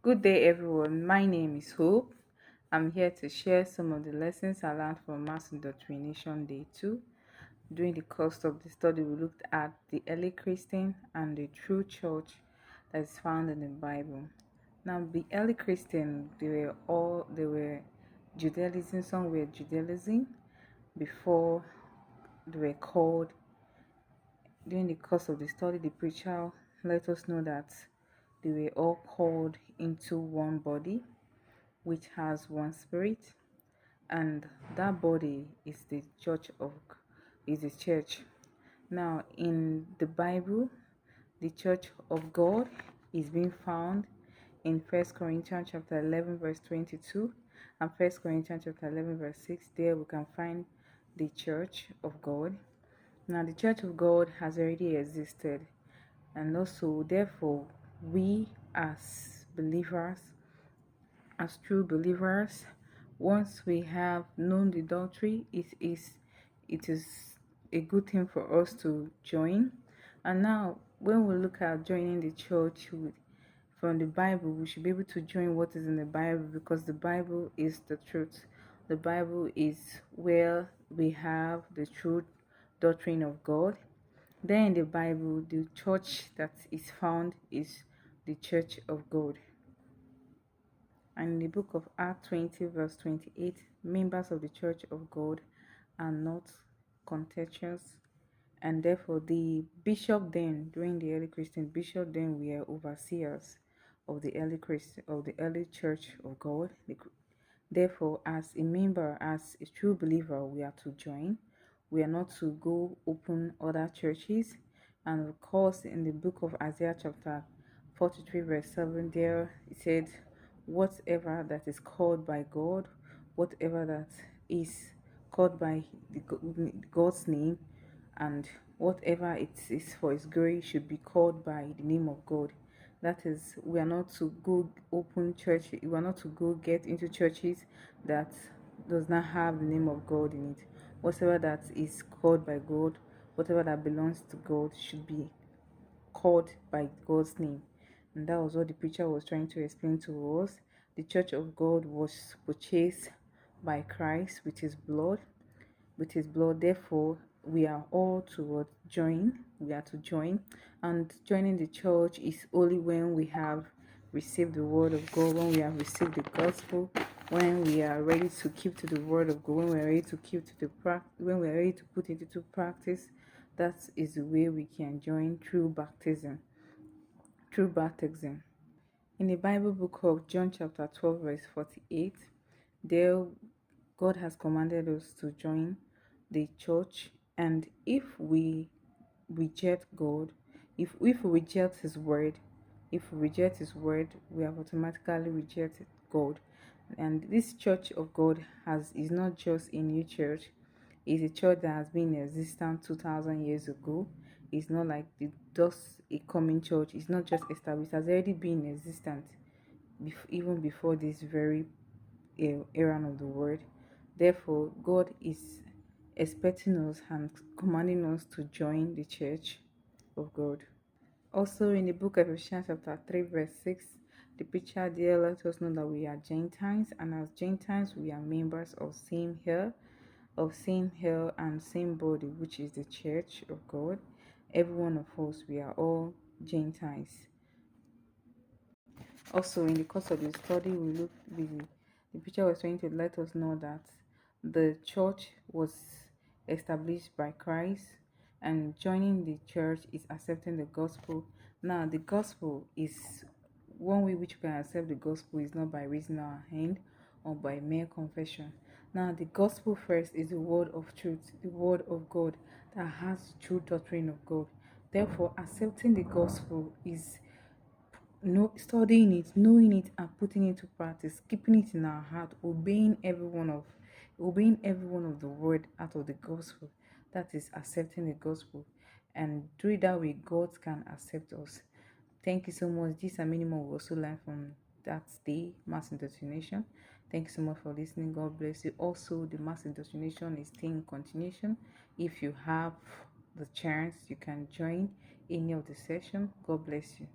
Good day, everyone. My name is Hope. I'm here to share some of the lessons I learned from Mass Indoctrination Day 2. During the course of the study, we looked at the early Christian and the true church that is found in the Bible. Now, the early Christian, they were Judaism, some were Judaism before they were called. During the course of the study, the preacher let us know that they were all called into one body which has one spirit, and that body is the church. Now, in the Bible, the church of God is being found in First Corinthians chapter 11 verse 22 and First Corinthians chapter 11 verse 6. There we can find the church of God. Now, the church of God has already existed, and also therefore we as believers, as true believers, once we have known the doctrine, it is a good thing for us to join. And now, when we look at joining the church from the Bible, we should be able to join what is in the Bible, because the Bible is the truth. The Bible is where we have the true doctrine of God. Then in the Bible, the church that is found is the church of God. And in the book of Acts 20, verse 28, members of the church of God are not contentious, and therefore the bishop then, during the early Christian bishop then, were overseers of the early church of God. Therefore, as a member, as a true believer, we are to join. We are not to go open other churches. And of course, in the book of Isaiah chapter 43 verse 7, there it said, whatever that is called by God, whatever that is called by God's name, and whatever it is for his glory should be called by the name of God. That is, we are not to go open church, we are not to go get into churches that does not have the name of God in it. Whatever that is called by God, whatever that belongs to God should be called by God's name. And that was what the preacher was trying to explain to us. The church of God was purchased by Christ with his blood. With his blood, therefore, we are all to join. We are to join. And joining the church is only when we have received the word of God, when we have received the gospel, when we are ready to keep to the word of God, when we are ready to keep to the when we are ready to put it into practice. That is the way we can join through baptism. Through baptism. In the Bible book of John chapter 12 verse 48, there God has commanded us to join the church, and if we reject God, if we reject his word, we have automatically rejected God. And this church of God is not just a new church, it's a church that has been in existence 2000 years ago. It's not like just a coming church, it's not just established, it has already been in existence even before this very era of the world. Therefore, God is expecting us and commanding us to join the church of God. Also, in the book of Ephesians chapter 3 verse 6, the preacher there let us know that we are Gentiles, and as Gentiles we are members of same hill and same body, which is the church of God. Every one of us, we are all Gentiles. Also, in the course of the study, the preacher was trying to let us know that the church was established by Christ, and joining the church is accepting the gospel. Now, the gospel is one way which we can accept the gospel is not by raising our hand or by mere confession. Now, the gospel first is the word of truth, the word of God that has the true doctrine of God. Therefore, accepting the gospel is studying it, knowing it, and putting it to practice, keeping it in our heart, obeying every one of the word out of the gospel. That is accepting the gospel, and through that way, God can accept us. Thank you so much. These are many more we also learn from that day, mass indoctrination. Thank you so much for listening. God bless you. Also, the mass indoctrination is still in continuation. If you have the chance, you can join any of the session. God bless you.